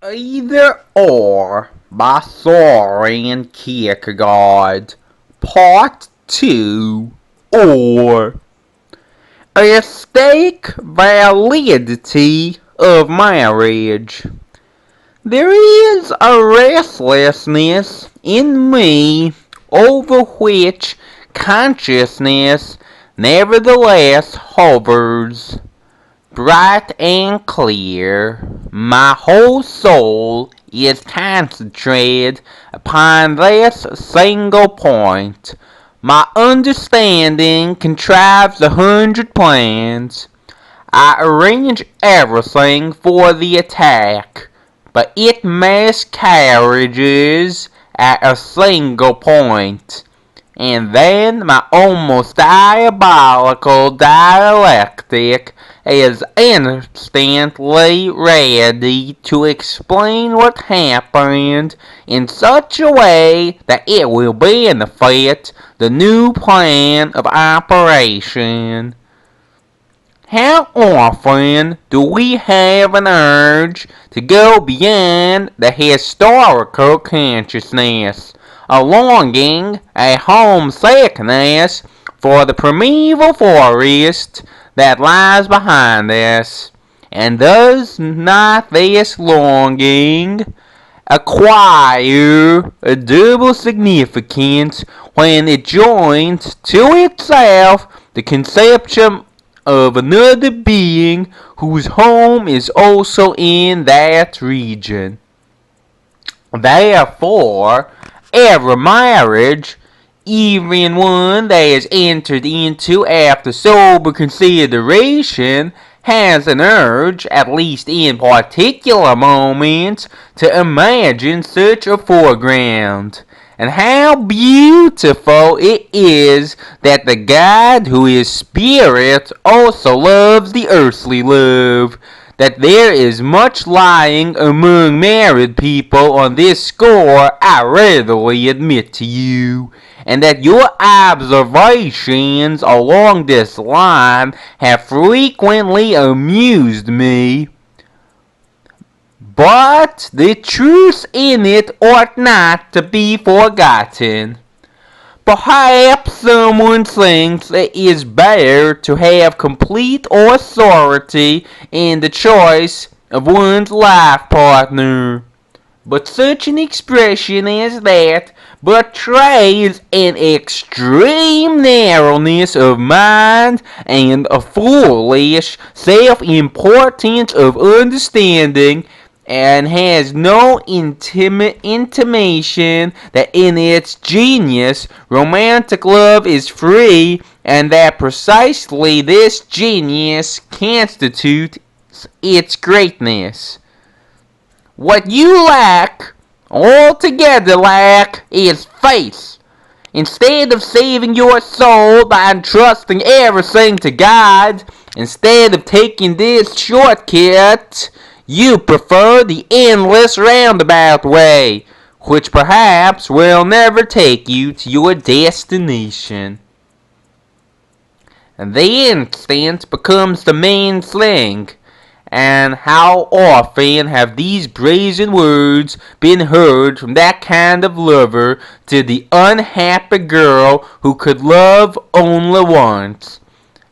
Either or by Soren Kierkegaard. Part 2 or Aesthetic Validity of Marriage. There is a restlessness in me over which consciousness nevertheless hovers. Bright and clear, my whole soul is concentrated upon this single point. My understanding contrives 100 plans. I arrange everything for the attack, but it miscarriages at a single point. And then my almost diabolical dialectic is instantly ready to explain what happened in such a way that it will benefit the new plan of operation. How often do we have an urge to go beyond the historical consciousness, a longing, a homesickness for the primeval forest that lies behind us? And does not this longing acquire a double significance when it joins to itself the conception of another being whose home is also in that region? Therefore, every marriage, even one that is entered into after sober consideration, has an urge, at least in particular moments, to imagine such a foreground. And how beautiful it is that the God who is spirit also loves the earthly love. That there is much lying among married people on this score, I readily admit to you, and that your observations along this line have frequently amused me. But the truth in it ought not to be forgotten. Perhaps someone thinks it is better to have complete authority in the choice of one's life partner. But such an expression as that betrays an extreme narrowness of mind and a foolish self-importance of understanding, and has no intimation that in its genius romantic love is free, and that precisely this genius constitutes its greatness. What you altogether lack, is faith. Instead of saving your soul by entrusting everything to God, instead of taking this shortcut, you prefer the endless roundabout way, which perhaps will never take you to your destination. And the instant becomes the main thing. And how often have these brazen words been heard from that kind of lover to the unhappy girl who could love only once?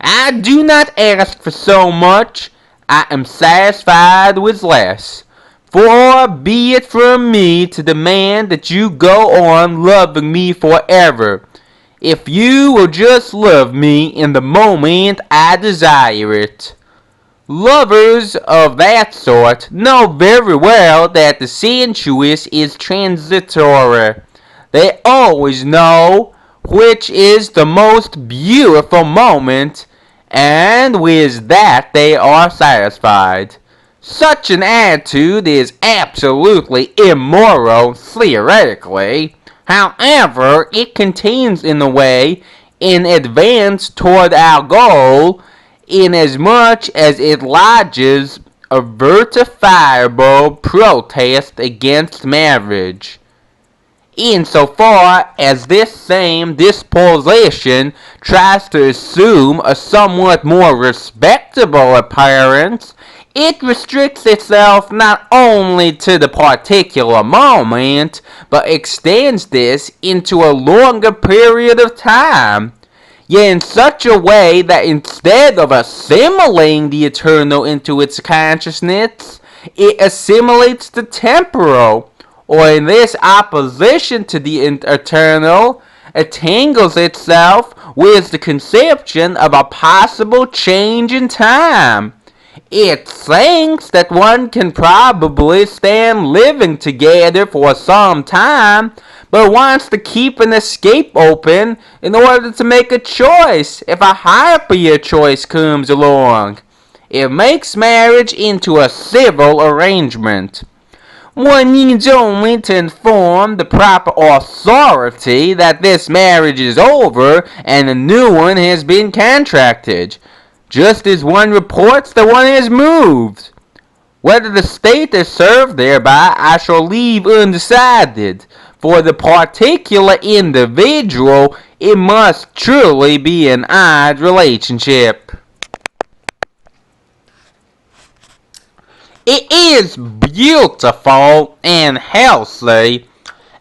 I do not ask for so much. I am satisfied with less. For be it from me to demand that you go on loving me forever, if you will just love me in the moment I desire it. Lovers of that sort know very well that the sensuous is transitory. They always know which is the most beautiful moment, and with that they are satisfied. Such an attitude is absolutely immoral theoretically. However, it contains in a way an advance toward our goal, inasmuch as it lodges a verifiable protest against marriage. Insofar as this same disposition tries to assume a somewhat more respectable appearance, It restricts itself not only to the particular moment, but extends this into a longer period of time, yet in such a way that instead of assimilating the eternal into its consciousness, it assimilates the temporal, or in this opposition to the eternal, entangles itself with the conception of a possible change in time. It thinks that one can probably stand living together for some time, but wants to keep an escape open in order to make a choice if a happier choice comes along. It makes marriage into a civil arrangement. One needs only to inform the proper authority that this marriage is over and a new one has been contracted, just as one reports that one has moved. Whether the state is served thereby I shall leave undecided. For the particular individual, it must truly be an odd relationship. It is beautiful and healthy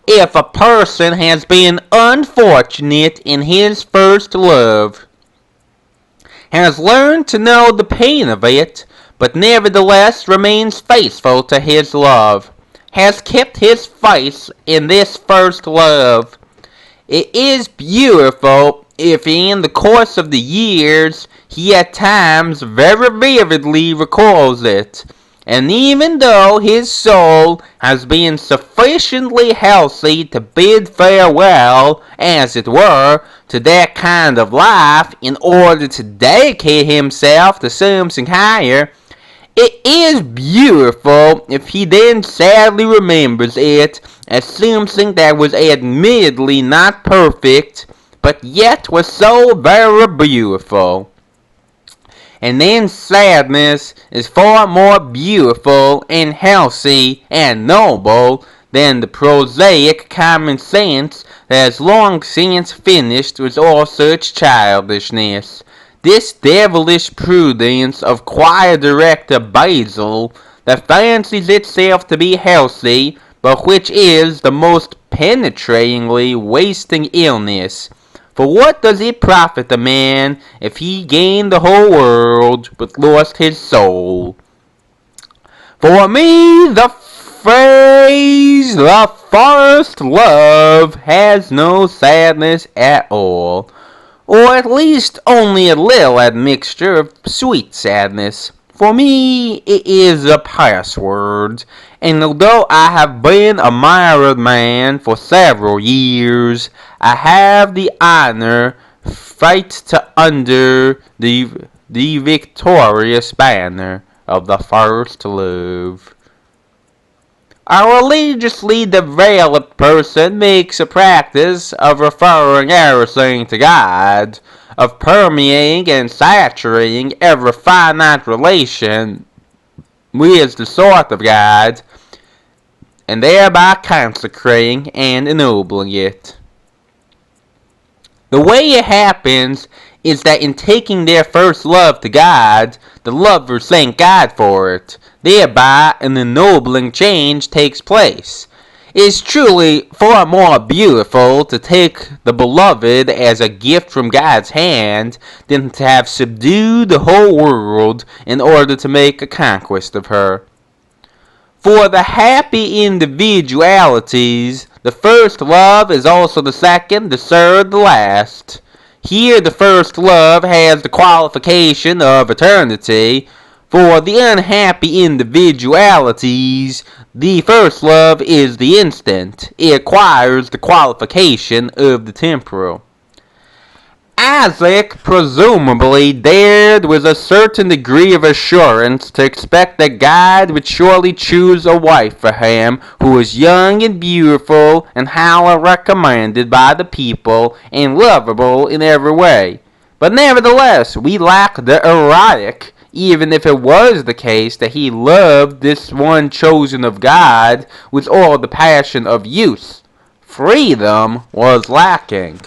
if a person has been unfortunate in his first love, has learned to know the pain of it, but nevertheless remains faithful to his love, has kept his faith in this first love. It is beautiful if in the course of the years he at times very vividly recalls it, and even though his soul has been sufficiently healthy to bid farewell, as it were, to that kind of life in order to dedicate himself to something higher, it is beautiful if he then sadly remembers it as something that was admittedly not perfect, but yet was so very beautiful. And then sadness is far more beautiful and healthy and noble than the prosaic common sense that has long since finished with all such childishness. This devilish prudence of choir director Basil, that fancies itself to be healthy, but which is the most penetratingly wasting illness. For what does it profit a man if he gained the whole world but lost his soul? For me, the phrase, the first love, has no sadness at all, or at least only a little admixture of sweet sadness. For me, it is a password, and although I have been a married man for several years, I have the honor fight to under the victorious banner of the first love. A religiously developed person makes a practice of referring everything to God, of permeating and saturating every finite relation with the sort of God, and thereby consecrating and ennobling it. The way it happens is that in taking their first love to God, the lovers thank God for it. Thereby an ennobling change takes place. It is truly far more beautiful to take the beloved as a gift from God's hand than to have subdued the whole world in order to make a conquest of her. For the happy individualities, the first love is also the second, the third, the last. Here the first love has the qualification of eternity. For the unhappy individualities, the first love is the instant. It acquires the qualification of the temporal. Isaac presumably dared with a certain degree of assurance to expect that God would surely choose a wife for him who was young and beautiful and highly recommended by the people and lovable in every way. But nevertheless, we lack the erotic, even if it was the case that he loved this one chosen of God with all the passion of youth. Freedom was lacking.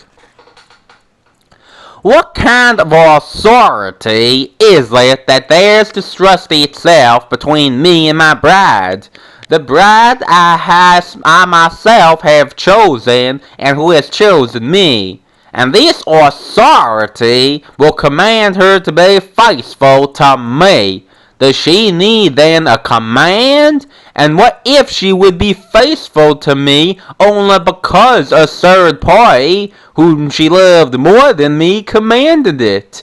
What kind of authority is it that dares to thrust itself between me and my bride? The bride I myself have chosen, and who has chosen me. And this authority will command her to be faithful to me. Does she need then a command? And what if she would be faithful to me only because a third party, whom she loved more than me, commanded it?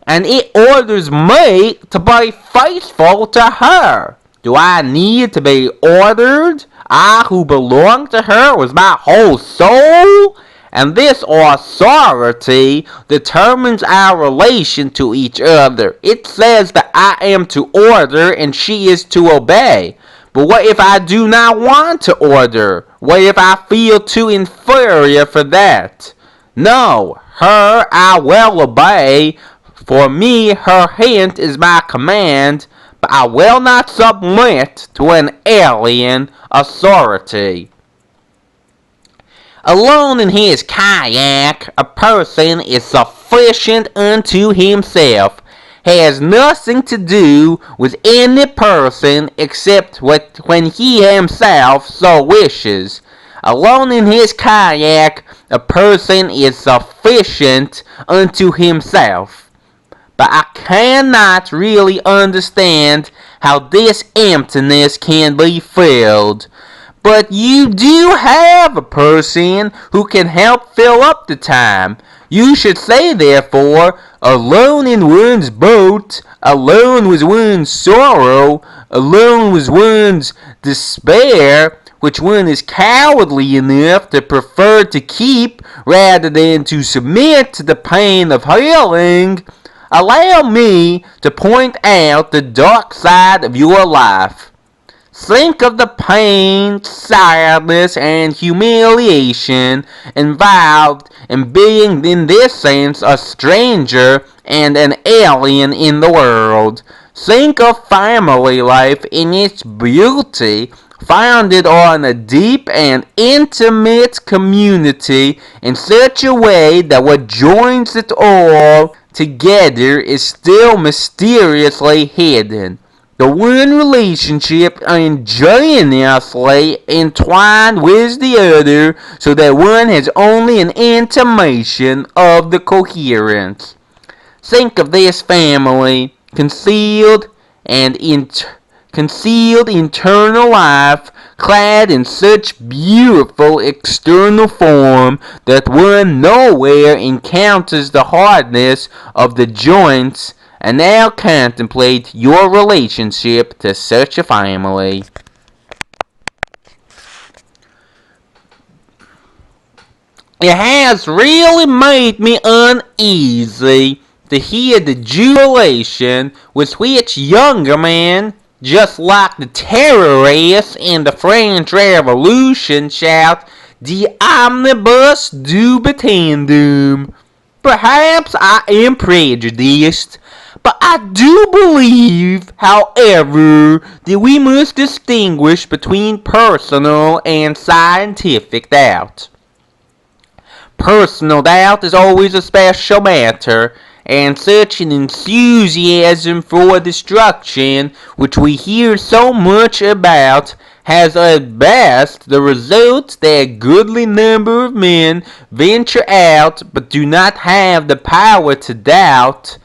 And it orders me to be faithful to her. Do I need to be ordered? I who belong to her with my whole soul? And this authority determines our relation to each other. It says that I am to order and she is to obey. But what if I do not want to order? What if I feel too inferior for that? No, her I will obey. For me, her hint is my command, but I will not submit to an alien authority. Alone in his kayak, a person is sufficient unto himself, has nothing to do with any person except when he himself so wishes. Alone in his kayak, a person is sufficient unto himself. But I cannot really understand how this emptiness can be filled. But you do have a person who can help fill up the time. You should say, therefore, alone in one's boat, alone with one's sorrow, alone with one's despair, which one is cowardly enough to prefer to keep rather than to submit to the pain of healing. Allow me to point out the dark side of your life. Think of the pain, sadness, and humiliation involved in being in this sense a stranger and an alien in the world. Think of family life in its beauty, founded on a deep and intimate community in such a way that what joins it all together is still mysteriously hidden. The one relationship ingeniously entwined with the other, so that one has only an intimation of the coherence. Think of this family, concealed internal life, clad in such beautiful external form that one nowhere encounters the hardness of the joints. And now contemplate your relationship to such a family. It has really made me uneasy to hear the jubilation with which younger men, just like the terrorists in the French Revolution, shout, "The omnibus dubitandum." Perhaps I am prejudiced, but I do believe, however, that we must distinguish between personal and scientific doubt. Personal doubt is always a special matter, and such an enthusiasm for destruction, which we hear so much about, has at best the result that a goodly number of men venture out but do not have the power to doubt,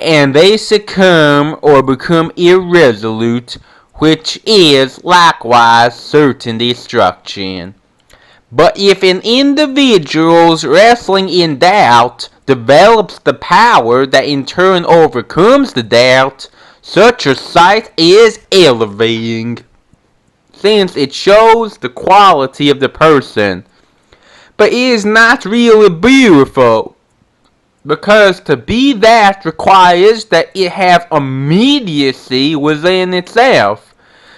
and they succumb or become irresolute, which is likewise certain destruction. But if an individual's wrestling in doubt develops the power that in turn overcomes the doubt, such a sight is elevating, since it shows the quality of the person. But it is not really beautiful, because to be that requires that it have immediacy within itself.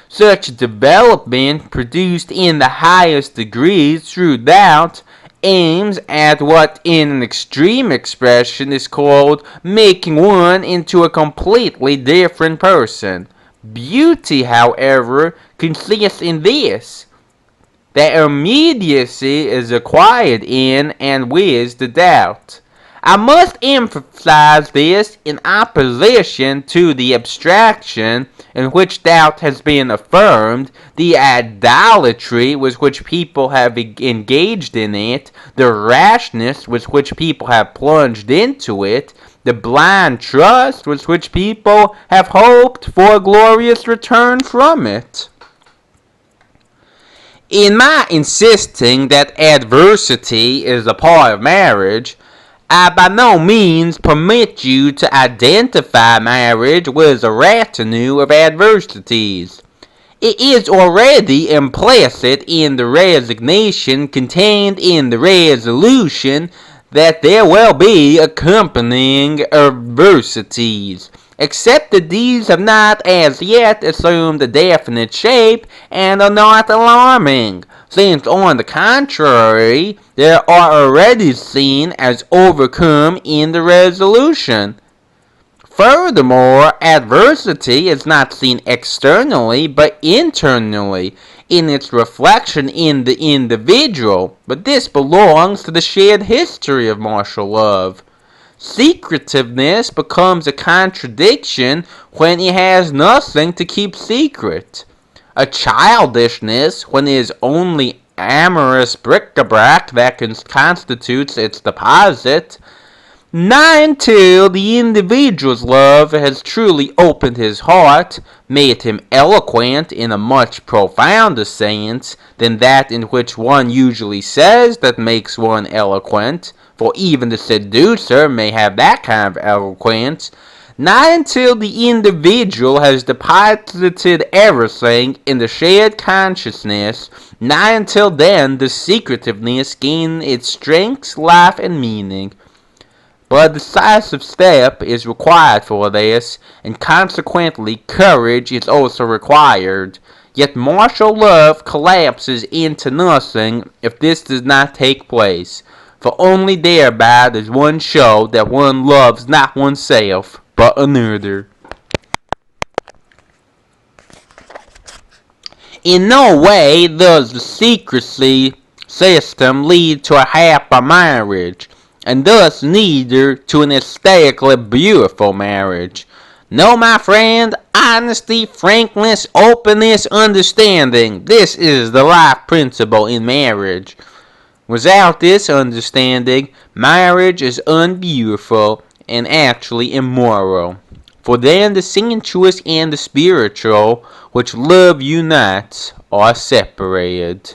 Such development, produced in the highest degrees through doubt, aims at what in an extreme expression is called making one into a completely different person. Beauty, however, consists in this, that immediacy is acquired in and with the doubt. I must emphasize this in opposition to the abstraction in which doubt has been affirmed, the idolatry with which people have engaged in it, the rashness with which people have plunged into it, the blind trust with which people have hoped for a glorious return from it. In my insisting that adversity is a part of marriage, I by no means permit you to identify marriage with a retinue of adversities. It is already implicit in the resignation contained in the resolution that there will be accompanying adversities, except that these have not as yet assumed a definite shape and are not alarming, since on the contrary, they are already seen as overcome in the resolution. Furthermore, adversity is not seen externally but internally in its reflection in the individual, but this belongs to the shared history of martial love. Secretiveness becomes a contradiction when it has nothing to keep secret. A childishness when it is only amorous bric-a-brac that constitutes its deposit. Not until the individual's love has truly opened his heart, made him eloquent in a much profounder sense than that in which one usually says that makes one eloquent, for even the seducer may have that kind of eloquence, not until the individual has deposited everything in the shared consciousness, not until then does secretiveness gain its strength, life, and meaning. But a decisive step is required for this, and consequently courage is also required. Yet martial love collapses into nothing if this does not take place, for only thereby does one show that one loves not oneself, but another. In no way does the secrecy system lead to a happy marriage, and thus neither to an aesthetically beautiful marriage. No, my friend, honesty, frankness, openness, understanding, this is the life principle in marriage. Without this understanding, marriage is unbeautiful and actually immoral. For then the sensuous and the spiritual, which love unites, are separated.